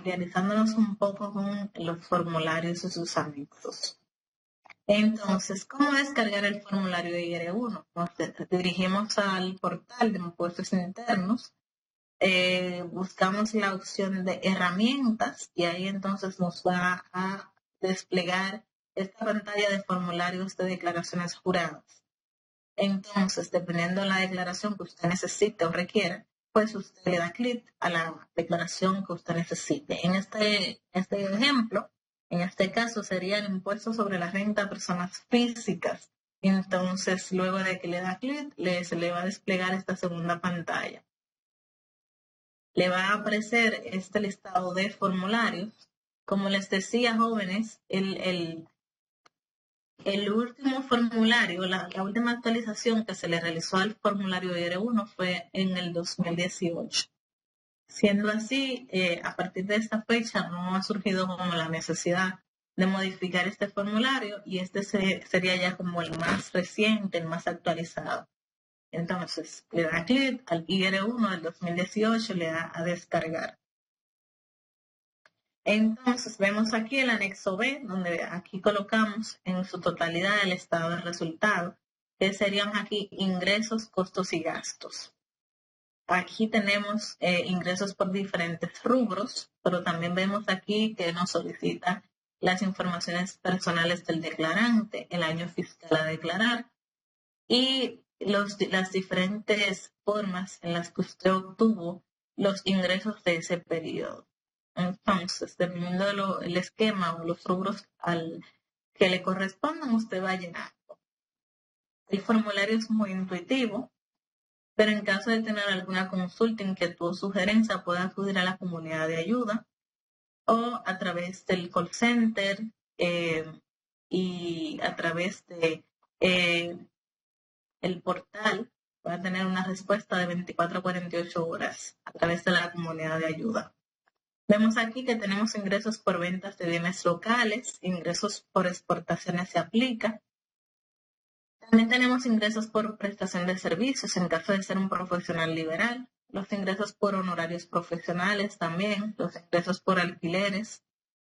familiarizándonos un poco con los formularios y sus anexos. Entonces, ¿cómo descargar el formulario de IR1? Nos dirigimos al portal de impuestos internos, buscamos la opción de herramientas y ahí entonces nos va a desplegar esta pantalla de formularios de declaraciones juradas. Entonces, dependiendo de la declaración que usted necesite o requiera, pues usted le da clic a la declaración que usted necesite. En este ejemplo, en este caso sería el impuesto sobre la renta a personas físicas. Entonces, luego de que le da clic, se le va a desplegar esta segunda pantalla. Le va a aparecer este listado de formularios. Como les decía, jóvenes, el último formulario, la última actualización que se le realizó al formulario IR1 fue en el 2018. Siendo así, a partir de esta fecha no ha surgido como la necesidad de modificar este formulario y este sería ya como el más reciente, el más actualizado. Entonces, le da clic al IR1 del 2018, le da a descargar. Entonces, vemos aquí el anexo B, donde aquí colocamos en su totalidad el estado de resultado, que serían aquí ingresos, costos y gastos. Aquí tenemos ingresos por diferentes rubros, pero también vemos aquí que nos solicita las informaciones personales del declarante, el año fiscal a declarar y las diferentes formas en las que usted obtuvo los ingresos de ese periodo. Entonces, dependiendo del esquema o los rubros al que le correspondan, usted va llenando. El formulario es muy intuitivo, pero en caso de tener alguna consulta, inquietud o sugerencia, puede acudir a la comunidad de ayuda o a través del call center y a través de el portal. Va a tener una respuesta de 24 a 48 horas a través de la comunidad de ayuda. Vemos aquí que tenemos ingresos por ventas de bienes locales, ingresos por exportaciones se aplica. También tenemos ingresos por prestación de servicios en caso de ser un profesional liberal, los ingresos por honorarios profesionales también, los ingresos por alquileres,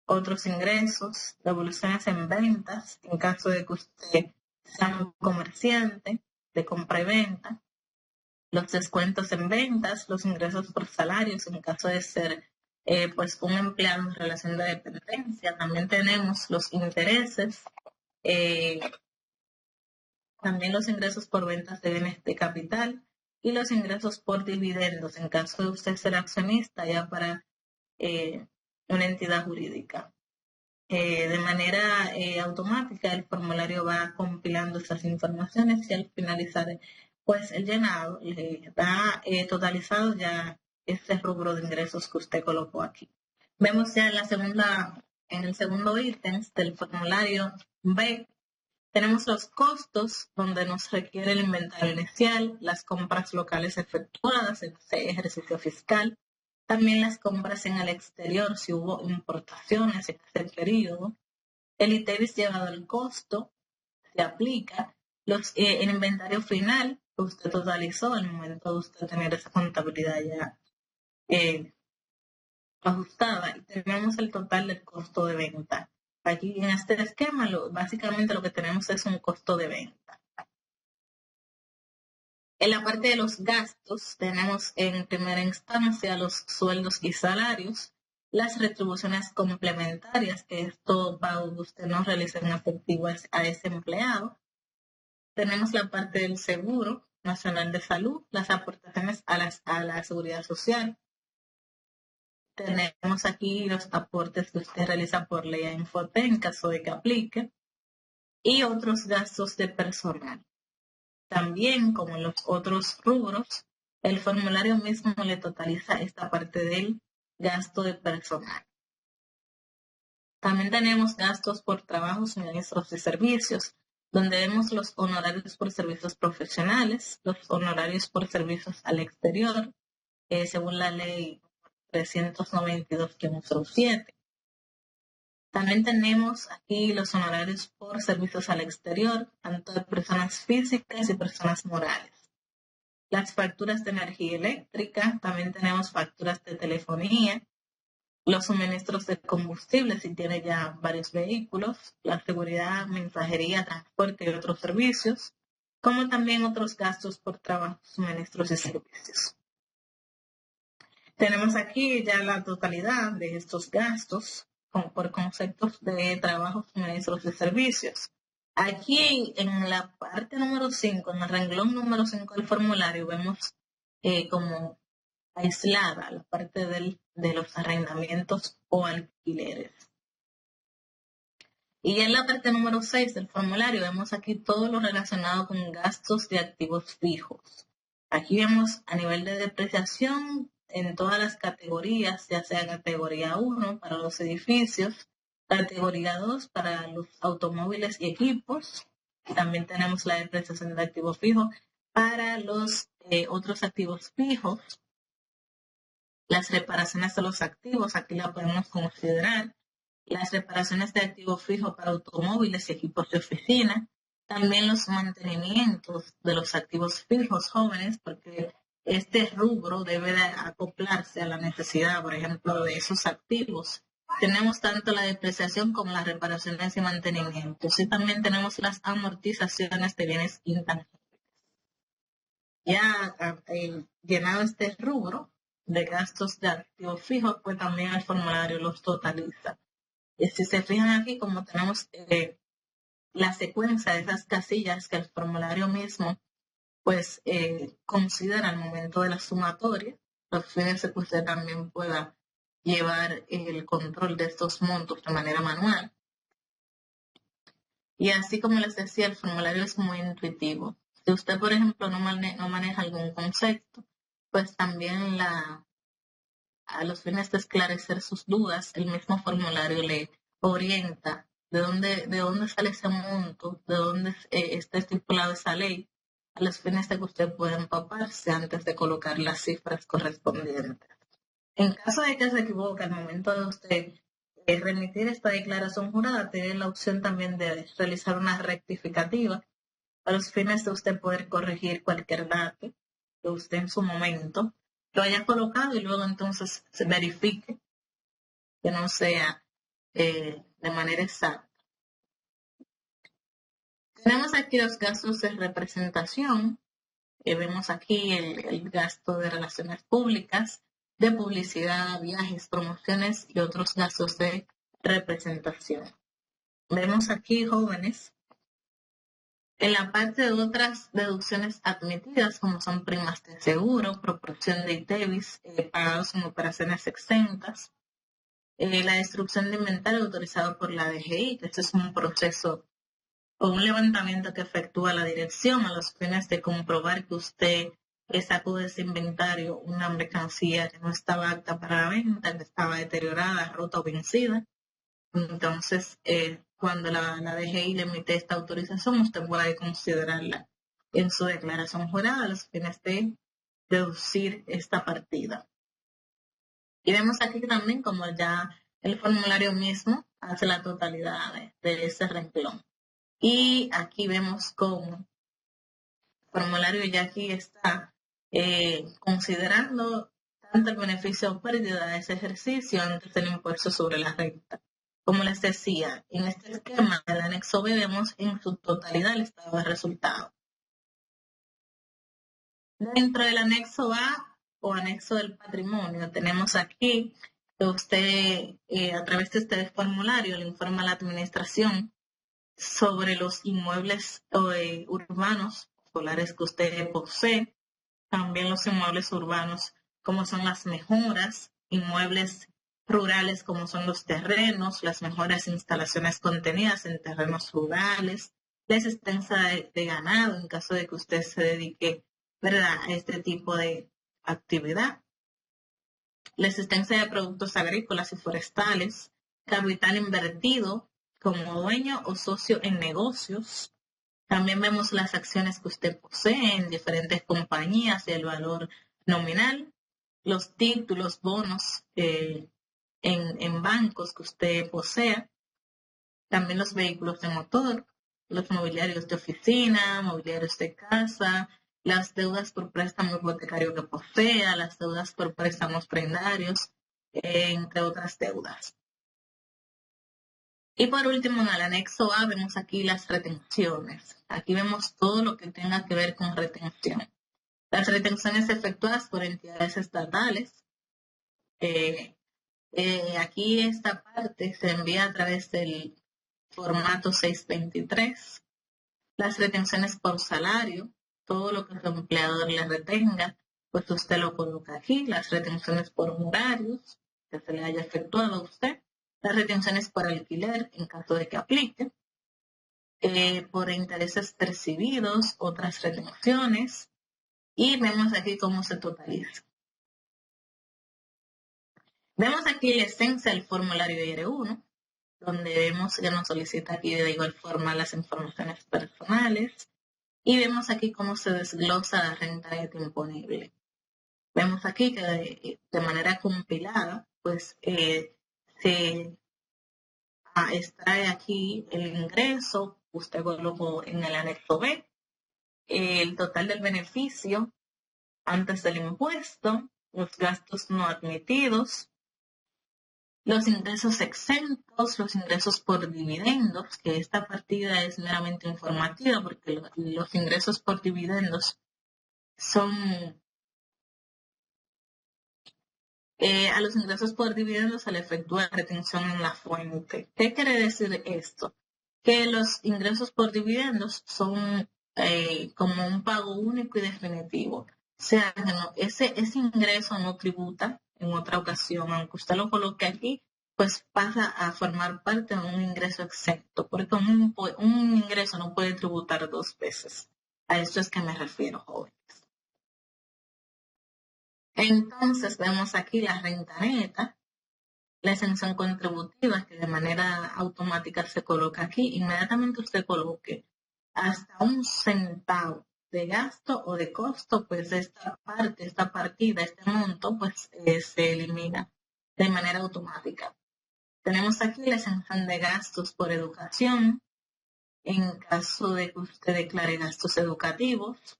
otros ingresos, devoluciones en ventas en caso de que usted sea un comerciante de compra y venta, los descuentos en ventas, los ingresos por salarios en caso de ser pues un empleado en relación de dependencia. También tenemos los intereses, también los ingresos por ventas de bienes de capital y los ingresos por dividendos en caso de usted ser accionista ya para una entidad jurídica. De manera automática el formulario va compilando esas informaciones y al finalizar pues el llenado le da totalizado ya ese rubro de ingresos que usted colocó aquí. Vemos ya en el segundo ítem del formulario B, tenemos los costos donde nos requiere el inventario inicial, las compras locales efectuadas en ese ejercicio fiscal, también las compras en el exterior si hubo importaciones en ese periodo, el ITEVIS llevado al costo se aplica, el inventario final que usted totalizó al momento de usted tener esa contabilidad ya ajustada y tenemos el total del costo de venta. Aquí en este esquema básicamente lo que tenemos es un costo de venta. En la parte de los gastos tenemos en primera instancia los sueldos y salarios, las retribuciones complementarias, que esto usted no realiza en efectivo a ese empleado. Tenemos la parte del Seguro Nacional de Salud, las aportaciones a la Seguridad Social. Tenemos aquí los aportes que usted realiza por ley a Infoté en caso de que aplique y otros gastos de personal. También, como en los otros rubros, el formulario mismo le totaliza esta parte del gasto de personal. También tenemos gastos por trabajos, suministros y servicios, donde vemos los honorarios por servicios profesionales, los honorarios por servicios al exterior, según la ley 392-07. También tenemos aquí los honorarios por servicios al exterior, tanto de personas físicas y personas morales. Las facturas de energía eléctrica, también tenemos facturas de telefonía, los suministros de combustible si tiene ya varios vehículos, la seguridad, mensajería, transporte y otros servicios, como también otros gastos por trabajo, suministros y servicios. Tenemos aquí ya la totalidad de estos gastos por conceptos de trabajo, suministros y servicios. Aquí en la parte número 5, en el renglón número 5 del formulario, vemos como aislada la parte de los arrendamientos o alquileres. Y en la parte número 6 del formulario vemos aquí todo lo relacionado con gastos de activos fijos. Aquí vemos a nivel de depreciación en todas las categorías, ya sea categoría 1 para los edificios, categoría 2 para los automóviles y equipos. También tenemos la depreciación de activos fijos para los otros activos fijos. Las reparaciones de los activos, aquí la podemos considerar. Las reparaciones de activos fijos para automóviles y equipos de oficina. También los mantenimientos de los activos fijos jóvenes, porque este rubro debe de acoplarse a la necesidad, por ejemplo, de esos activos. Tenemos tanto la depreciación como las reparaciones y mantenimientos. Y también tenemos las amortizaciones de bienes intangibles. Ya llenado este rubro de gastos de activos fijos, pues también el formulario los totaliza. Y si se fijan aquí, como tenemos la secuencia de esas casillas que el formulario mismo pues considera al momento de la sumatoria, los fines de que usted también pueda llevar el control de estos montos de manera manual. Y así como les decía, el formulario es muy intuitivo. Si usted, por ejemplo, no maneja algún concepto, pues también a los fines de esclarecer sus dudas, el mismo formulario le orienta de dónde sale ese monto, de dónde está estipulada esa ley, a los fines de que usted pueda empaparse antes de colocar las cifras correspondientes. En caso de que se equivoque al momento de usted remitir esta declaración jurada, tiene la opción también de realizar una rectificativa a los fines de usted poder corregir cualquier dato que usted en su momento lo haya colocado y luego entonces se verifique que no sea de manera exacta. Tenemos aquí los gastos de representación. Vemos aquí el gasto de relaciones públicas, de publicidad, viajes, promociones y otros gastos de representación. Vemos aquí, jóvenes, en la parte de otras deducciones admitidas, como son primas de seguro, proporción de ITEVIS, pagados en operaciones exentas, la destrucción de inventario autorizado por la DGI, que este es un proceso o un levantamiento que efectúa la dirección a los fines de comprobar que usted sacó de ese inventario una mercancía que no estaba apta para la venta, que estaba deteriorada, rota o vencida. Entonces, cuando la DGI le emite esta autorización, usted puede considerarla en su declaración jurada a los fines de deducir esta partida. Y vemos aquí también como ya el formulario mismo hace la totalidad de ese renglón. Y aquí vemos cómo el formulario ya aquí está considerando tanto el beneficio o pérdida de ese ejercicio antes del impuesto sobre la renta. Como les decía, en este esquema del anexo B vemos en su totalidad el estado de resultados. Dentro del anexo A o anexo del patrimonio, tenemos aquí que usted, a través de este formulario, le informa a la administración sobre los inmuebles urbanos, solares que usted posee, también los inmuebles urbanos, como son las mejoras, inmuebles rurales, como son los terrenos, las mejores instalaciones contenidas en terrenos rurales, la existencia de ganado en caso de que usted se dedique, ¿verdad?, a este tipo de actividad, la existencia de productos agrícolas y forestales, capital invertido como dueño o socio en negocios. También vemos las acciones que usted posee en diferentes compañías y el valor nominal, los títulos, bonos en bancos que usted posea, también los vehículos de motor, los mobiliarios de oficina, mobiliarios de casa, las deudas por préstamo hipotecario que posea, las deudas por préstamos prendarios, entre otras deudas. Y por último, en el anexo A vemos aquí las retenciones. Aquí vemos todo lo que tenga que ver con retención. Las retenciones efectuadas por entidades estatales. Aquí esta parte se envía a través del formato 623. Las retenciones por salario, todo lo que su empleador le retenga, pues usted lo coloca aquí. Las retenciones por horarios que se le haya efectuado a usted. Las retenciones por alquiler en caso de que aplique. Por intereses percibidos, otras retenciones. Y vemos aquí cómo se totaliza. Vemos aquí la esencia del formulario IR1, donde vemos que nos solicita aquí de igual forma las informaciones personales. Y vemos aquí cómo se desglosa la renta neta imponible. Vemos aquí que de manera compilada, pues se extrae aquí el ingreso, usted colocó en el anexo B, el total del beneficio antes del impuesto, los gastos no admitidos, los ingresos exentos, los ingresos por dividendos, que esta partida es meramente informativa porque los ingresos por dividendos son... a los ingresos por dividendos se le efectúa retención en la fuente. ¿Qué quiere decir esto? Que los ingresos por dividendos son como un pago único y definitivo. O sea, que ese ingreso no tributa en otra ocasión, aunque usted lo coloque aquí, pues pasa a formar parte de un ingreso exento, porque un ingreso no puede tributar dos veces. A esto es que me refiero, jóvenes. Entonces vemos aquí la renta neta, la exención contributiva que de manera automática se coloca aquí. Inmediatamente usted coloque hasta un centavo de gasto o de costo, pues esta partida, este monto, pues se elimina de manera automática. Tenemos aquí la exención de gastos por educación, en caso de que usted declare gastos educativos.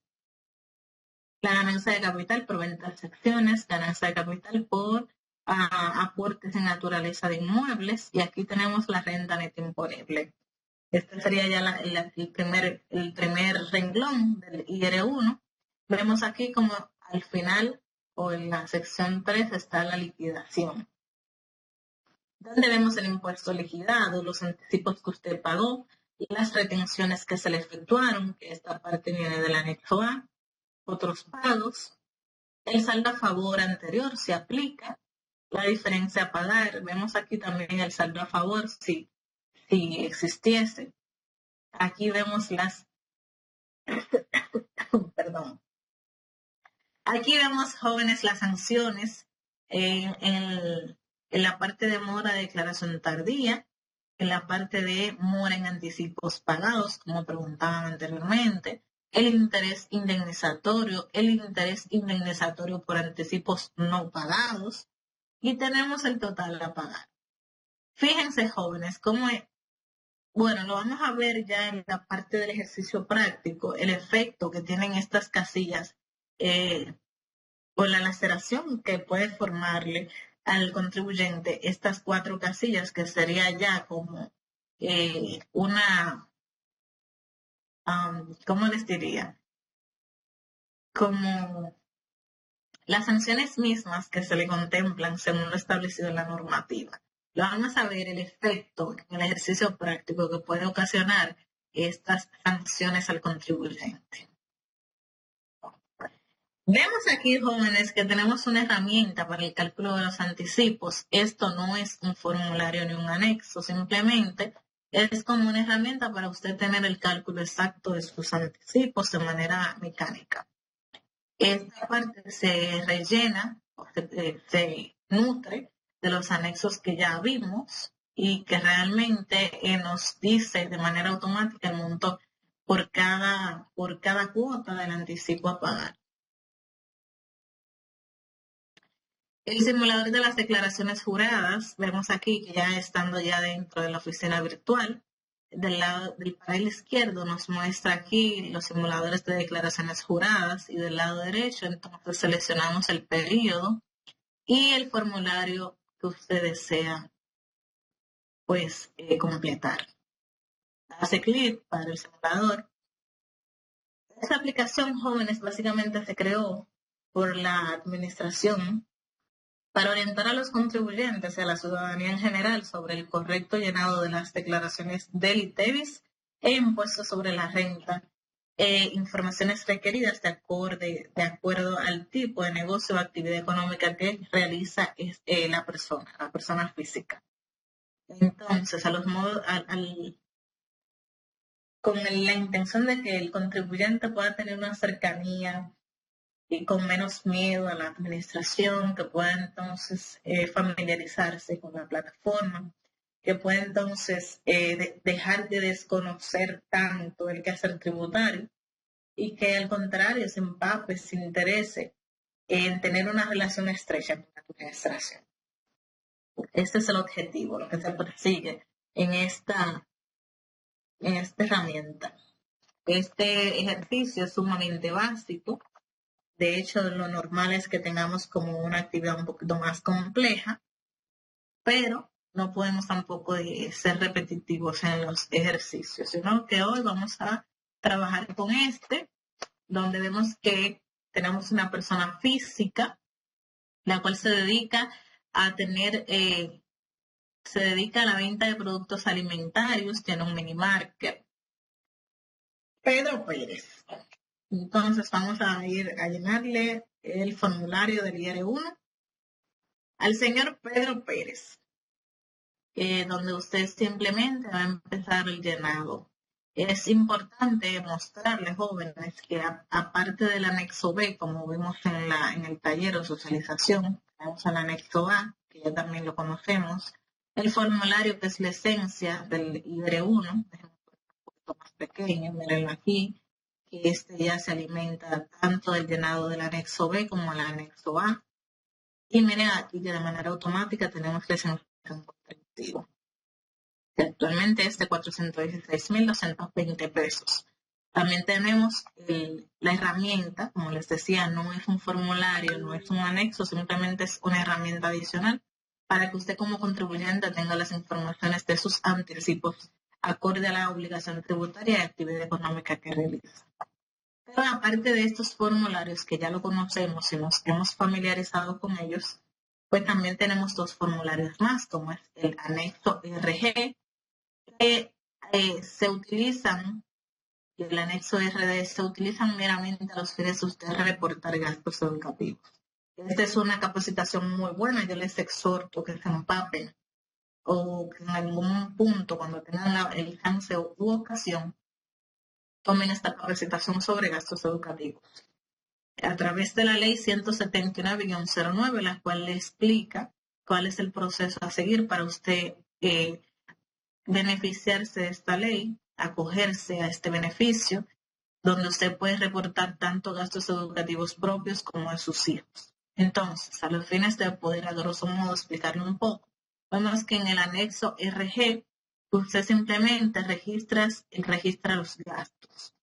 La ganancia de capital por ventas de acciones, ganancia de capital por aportes en naturaleza de inmuebles, y aquí tenemos la renta neta imponible. Este sería ya el primer renglón del IR1. Vemos aquí como al final o en la sección 3 está la liquidación, donde vemos el impuesto liquidado, los anticipos que usted pagó y las retenciones que se le efectuaron, que esta parte viene del anexo A, otros pagos, el saldo a favor anterior se aplica, la diferencia a pagar, vemos aquí también el saldo a favor si existiese. Aquí vemos perdón. Aquí vemos, jóvenes, las sanciones en la parte de mora de declaración tardía, en la parte de mora en anticipos pagados, como preguntaban anteriormente, el interés indemnizatorio por anticipos no pagados, y tenemos el total a pagar. Fíjense, jóvenes, cómo es. Bueno, lo vamos a ver ya en la parte del ejercicio práctico, el efecto que tienen estas casillas o la laceración que puede formarle al contribuyente estas 4 casillas, que sería ya como ¿cómo les diría? Como las sanciones mismas que se le contemplan según lo establecido en la normativa. Lo vamos a ver el efecto en el ejercicio práctico que puede ocasionar estas sanciones al contribuyente. Vemos aquí, jóvenes, que tenemos una herramienta para el cálculo de los anticipos. Esto no es un formulario ni un anexo, simplemente es como una herramienta para usted tener el cálculo exacto de sus anticipos de manera mecánica. Esta parte se rellena, se nutre de los anexos que ya vimos y que realmente nos dice de manera automática el monto por cada cuota del anticipo a pagar. El simulador de las declaraciones juradas, vemos aquí que ya estando ya dentro de la oficina virtual, del lado del panel izquierdo nos muestra aquí los simuladores de declaraciones juradas, y del lado derecho entonces seleccionamos el periodo y el formulario que usted desea pues completar. Hace clic para el simulador. Esta aplicación, jóvenes, básicamente se creó por la administración para orientar a los contribuyentes y a la ciudadanía en general sobre el correcto llenado de las declaraciones del ITEVIS e impuestos sobre la renta informaciones requeridas de acuerdo al tipo de negocio o actividad económica que realiza la persona física. Entonces, con la intención de que el contribuyente pueda tener una cercanía y con menos miedo a la administración, que pueda entonces familiarizarse con la plataforma, que pueda entonces dejar de desconocer tanto el quehacer tributario y que al contrario se empape, se interese en tener una relación estrecha con la administración. Este es el objetivo, lo que se persigue en esta herramienta. Este ejercicio es sumamente básico. De hecho, lo normal es que tengamos como una actividad un poquito más compleja, pero no podemos tampoco ser repetitivos en los ejercicios, sino que hoy vamos a trabajar con donde vemos que tenemos una persona física, la cual se dedica a se dedica a la venta de productos alimentarios, tiene un mini market. Pedro Pérez. Entonces vamos a ir a llenarle el formulario del IR1 al señor Pedro Pérez, donde usted simplemente va a empezar el llenado. Es importante mostrarles, jóvenes, que aparte del anexo B, como vimos en el taller de socialización, tenemos el anexo A, que ya también lo conocemos, el formulario que es la esencia del IR1, un poquito más pequeño, mírenlo aquí, que ya se alimenta tanto del llenado del anexo B como el anexo A. Y miren aquí que de manera automática tenemos la sensación contributiva, que actualmente es de 416,220 pesos. También tenemos la herramienta, como les decía, no es un formulario, no es un anexo, simplemente es una herramienta adicional para que usted como contribuyente tenga las informaciones de sus anticipos acorde a la obligación tributaria y actividad económica que realiza. Pero aparte de estos formularios que ya lo conocemos y nos hemos familiarizado con ellos, pues también tenemos dos formularios más, como es el anexo RG, que se utilizan, y el anexo RD se utilizan meramente a los fines de usted reportar gastos educativos. Esta es una capacitación muy buena, yo les exhorto que se empapen o que en algún punto, cuando tengan el chance u ocasión, tomen esta capacitación sobre gastos educativos. A través de la ley 179-09, la cual le explica cuál es el proceso a seguir para usted beneficiarse de esta ley, acogerse a este beneficio, donde usted puede reportar tanto gastos educativos propios como de sus hijos. Entonces, a los fines de poder a grosso modo explicarle un poco, vemos que en el anexo RG, usted simplemente registra los gastos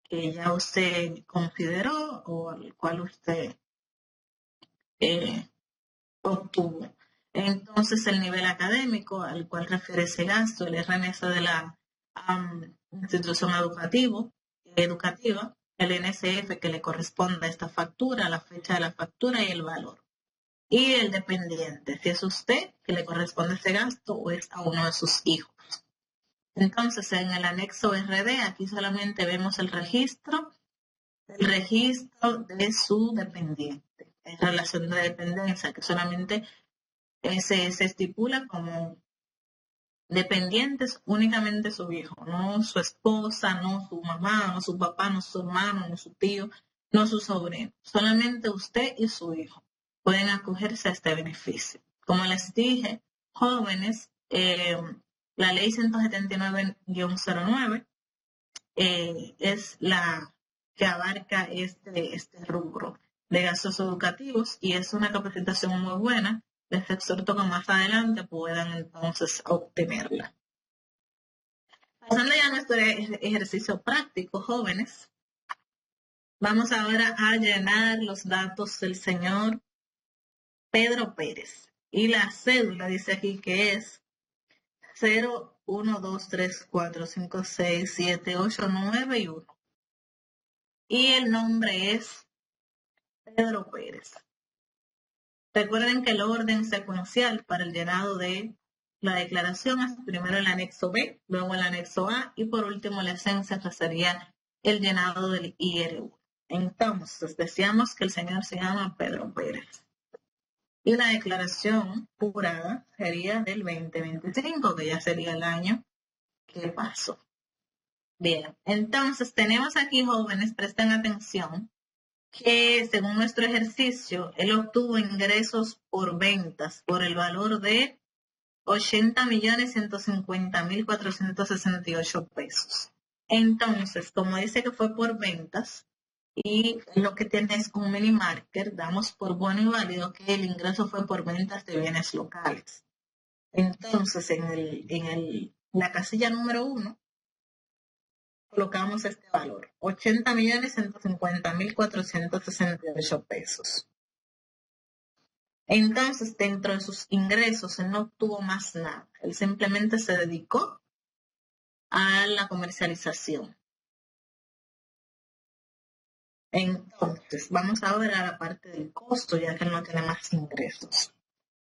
que ya usted consideró o al cual usted obtuvo. Entonces, el nivel académico al cual refiere ese gasto, el RNS de la institución educativa, el NSF que le corresponde a esta factura, la fecha de la factura y el valor. Y el dependiente, si es usted que le corresponde ese gasto o es a uno de sus hijos. Entonces, en el anexo RD, aquí solamente vemos el registro de su dependiente, en relación de dependencia, que solamente se estipula como dependientes únicamente su hijo, no su esposa, no su mamá, no su papá, no su hermano, no su tío, no su sobrino. Solamente usted y su hijo pueden acogerse a este beneficio. Como les dije, jóvenes, la ley 179-09 es la que abarca este rubro de gastos educativos y es una capacitación muy buena. Les exhorto que más adelante puedan entonces obtenerla. Pasando ya a nuestro ejercicio práctico, jóvenes, vamos ahora a llenar los datos del señor Pedro Pérez. Y la cédula dice aquí que es 0, 1, 2, 3, 4, 5, 6, 7, 8, 9 y 1. Y el nombre es Pedro Pérez. Recuerden que el orden secuencial para el llenado de la declaración es primero el anexo B, luego el anexo A y por último la esencia, que sería el llenado del IR1. Entonces, decíamos que el señor se llama Pedro Pérez. Y la declaración jurada sería del 2025, que ya sería el año que pasó. Bien, entonces tenemos aquí, jóvenes, presten atención, que según nuestro ejercicio, él obtuvo ingresos por ventas por el valor de 80.150.468 pesos. Entonces, como dice que fue por ventas y lo que tiene es un mini marker, damos por bueno y válido que el ingreso fue por ventas de bienes locales. Entonces, en la casilla número 1, colocamos este valor, 80.150.468 pesos. Entonces, dentro de sus ingresos, él no obtuvo más nada. Él simplemente se dedicó a la comercialización. Entonces, vamos a ver a la parte del costo, ya que él no tiene más ingresos.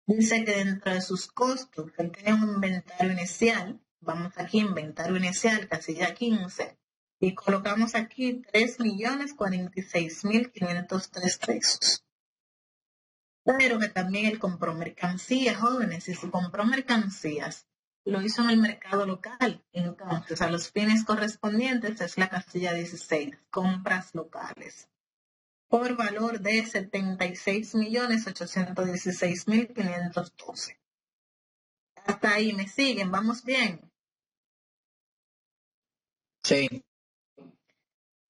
Dice que dentro de sus costos, él tenía un inventario inicial. Vamos aquí, inventario inicial, casilla 15. Y colocamos aquí 3.046.503 pesos. Pero que también él compró mercancías, jóvenes, y si compró mercancías, lo hizo en el mercado local. Entonces, a los fines correspondientes es la casilla 16, compras locales, por valor de 76.816.512. Hasta ahí me siguen, vamos bien. Sí.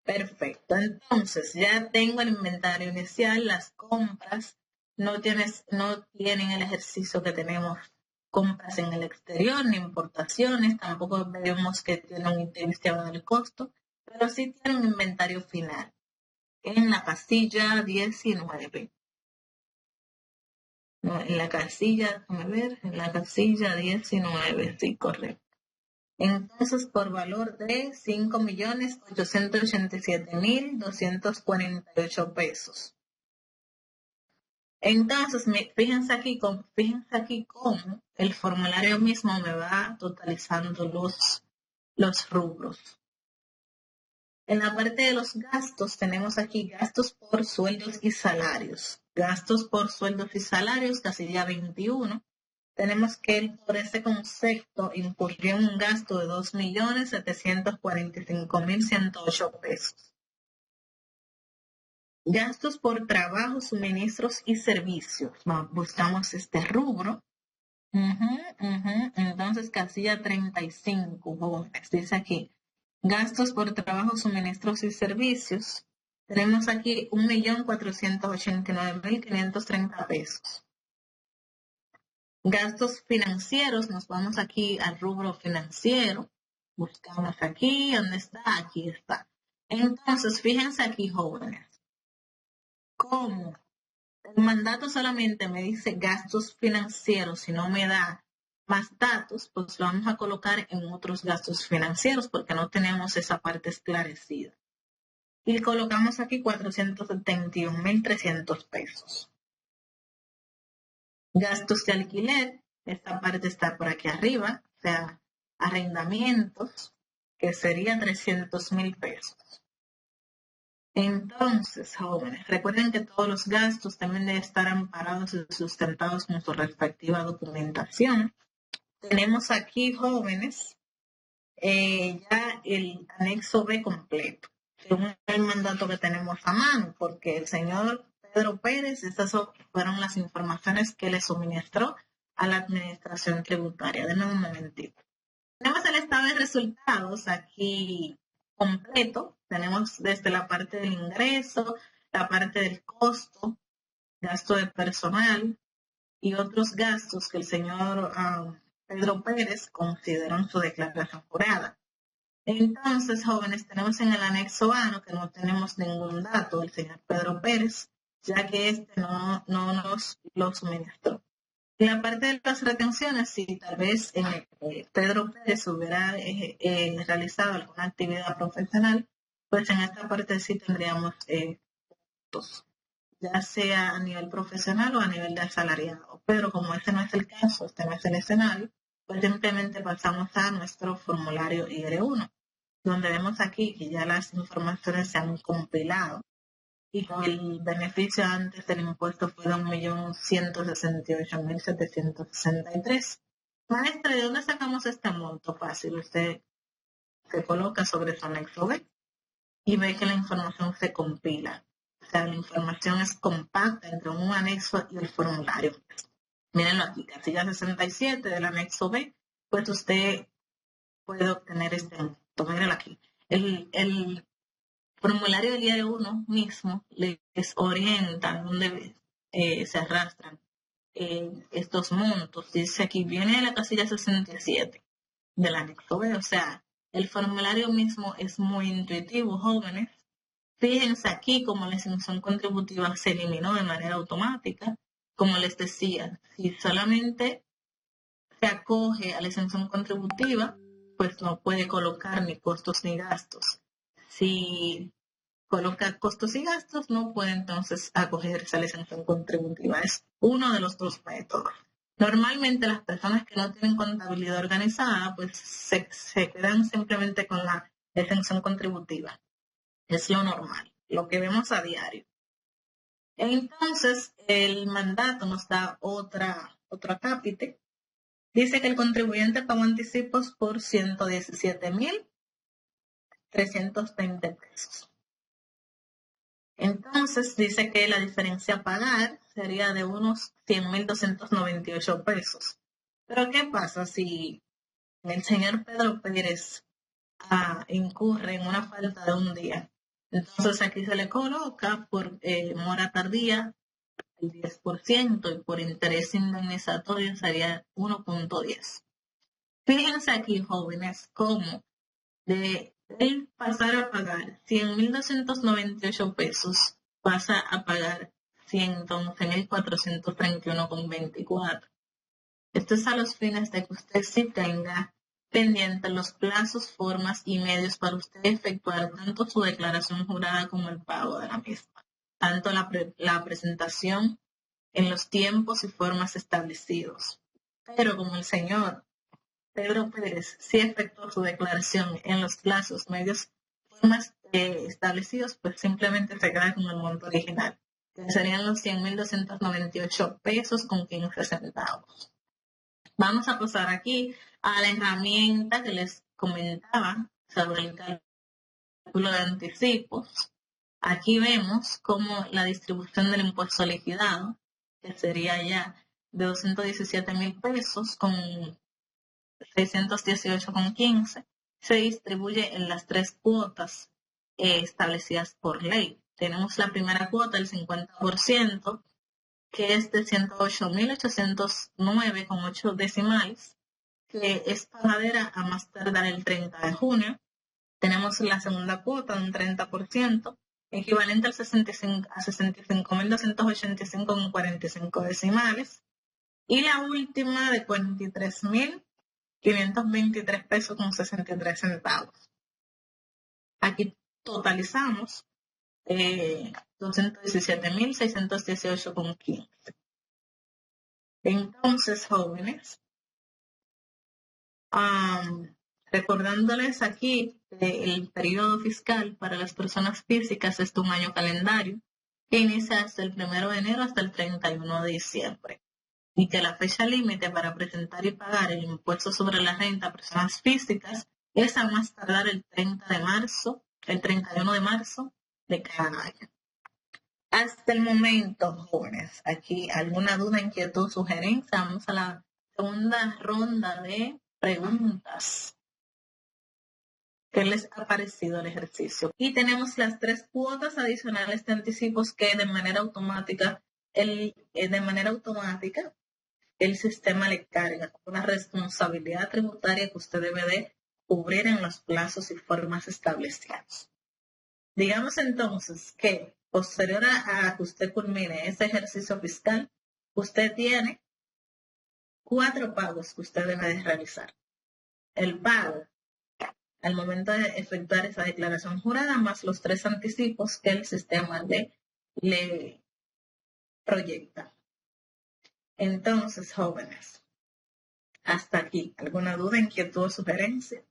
Perfecto. Entonces, ya tengo el inventario inicial, las compras. No tienen el ejercicio que tenemos compras en el exterior, ni importaciones. Tampoco vemos que tienen un interés del costo, pero sí tienen un inventario final en la casilla 19. No, en la casilla, déjame ver, en la casilla 19, sí, correcto. Entonces, por valor de 5.887.248 pesos. Entonces, fíjense aquí cómo el formulario mismo me va totalizando los rubros. En la parte de los gastos tenemos aquí gastos por sueldos y salarios. Gastos por sueldos y salarios, casilla 21. Tenemos que él por ese concepto incurrió en un gasto de 2.745.108 pesos. Gastos por trabajo, suministros y servicios. Buscamos este rubro. Entonces, casilla 35, jóvenes, dice aquí. Gastos por trabajo, suministros y servicios. Tenemos aquí 1.489.530 pesos. Gastos financieros, nos vamos aquí al rubro financiero. Buscamos aquí, ¿dónde está? Aquí está. Entonces, fíjense aquí, jóvenes. ¿Cómo? El mandato solamente me dice gastos financieros, y no me da más datos, pues lo vamos a colocar en otros gastos financieros porque no tenemos esa parte esclarecida. Y colocamos aquí 471.300 pesos. Gastos de alquiler, esta parte está por aquí arriba, o sea, arrendamientos, que serían 300.000 pesos. Entonces, jóvenes, recuerden que todos los gastos también deben estar amparados y sustentados con su respectiva documentación. Tenemos aquí, jóvenes, ya el anexo B completo, según el mandato que tenemos a mano, porque el señor Pedro Pérez, estas fueron las informaciones que le suministró a la administración tributaria. Denme un momentito. Tenemos el estado de resultados aquí completo. Tenemos desde la parte del ingreso, la parte del costo, gasto de personal y otros gastos que el señor Pedro Pérez consideró en su declaración jurada. Entonces, jóvenes, tenemos en el anexo A, que no tenemos ningún dato del señor Pedro Pérez, ya que este no nos lo suministró. En la parte de las retenciones, si tal vez Pedro Pérez hubiera realizado alguna actividad profesional, pues en esta parte sí tendríamos puntos, ya sea a nivel profesional o a nivel de asalariado. Pero como este no es el caso, este no es el escenario, pues simplemente pasamos a nuestro formulario IR1, donde vemos aquí que ya las informaciones se han compilado y que el beneficio antes del impuesto fue de 1.168.763. Maestra, ¿de dónde sacamos este monto? Fácil, usted se coloca sobre su anexo B y ve que la información se compila. O sea, la información es compacta entre un anexo y el formulario. Mírenlo aquí, casilla 67 del anexo B, pues usted puede obtener este monto. Mírenlo aquí. El formulario del día de uno mismo les orienta donde se arrastran estos montos. Dice aquí, viene de la casilla 67 del anexo B, o sea, el formulario mismo es muy intuitivo, jóvenes. Fíjense aquí como la exención contributiva se eliminó de manera automática. Como les decía, si solamente se acoge a la exención contributiva, pues no puede colocar ni costos ni gastos. Si coloca costos y gastos, no puede entonces acogerse a la exención contributiva. Es uno de los dos métodos. Normalmente las personas que no tienen contabilidad organizada, pues se quedan simplemente con la exención contributiva. Es lo normal, lo que vemos a diario. Entonces, el mandato nos da otro acápite. Dice que el contribuyente pagó anticipos por 117.320 pesos. Entonces dice que la diferencia a pagar sería de unos 100.298 pesos. Pero ¿qué pasa si el señor Pedro Pérez incurre en una falta de un día? Entonces aquí se le coloca por mora tardía el 10% y por interés indemnizatorio sería 1.10. Fíjense aquí, jóvenes, cómo de él pasar a pagar 100.298 pesos, pasa a pagar 111.431,24. Esto es a los fines de que usted sí tenga pendiente los plazos, formas y medios para usted efectuar tanto su declaración jurada como el pago de la misma, tanto la presentación en los tiempos y formas establecidos. Pero como el señor Pedro Pérez sí efectuó su declaración en los plazos, medios, formas establecidos, pues simplemente se queda con el monto original, que serían los 100.298 pesos con 15 centavos. Vamos a pasar aquí a la herramienta que les comentaba sobre el cálculo de anticipos. Aquí vemos cómo la distribución del impuesto liquidado, que sería ya de 217.000 pesos con 618,15, se distribuye en las tres cuotas establecidas por ley. Tenemos la primera cuota, el 50%, que es de 108.809,8 decimales, que es pagadera a más tardar el 30 de junio. Tenemos la segunda cuota de un 30%, equivalente al 65.285,45 decimales. Y la última de 43.523 pesos con 63 centavos. Aquí totalizamos 217.618,15. Entonces, jóvenes, recordándoles aquí que el periodo fiscal para las personas físicas es de un año calendario que inicia desde el 1 de enero hasta el 31 de diciembre. Y que la fecha límite para presentar y pagar el impuesto sobre la renta a personas físicas es a más tardar el 30 de marzo, el 31 de marzo de cada año. Hasta el momento, jóvenes, aquí alguna duda, inquietud, sugerencia, vamos a la segunda ronda de preguntas. ¿Qué les ha parecido el ejercicio? Y tenemos las tres cuotas adicionales de anticipos que de manera automática el sistema le carga una responsabilidad tributaria que usted debe de cubrir en los plazos y formas establecidos. Digamos entonces que posterior a que usted culmine ese ejercicio fiscal, usted tiene 4 pagos que usted debe de realizar. El pago al momento de efectuar esa declaración jurada, más los 3 anticipos que el sistema le proyecta. Entonces, jóvenes, hasta aquí. ¿Alguna duda, inquietud o sugerencia?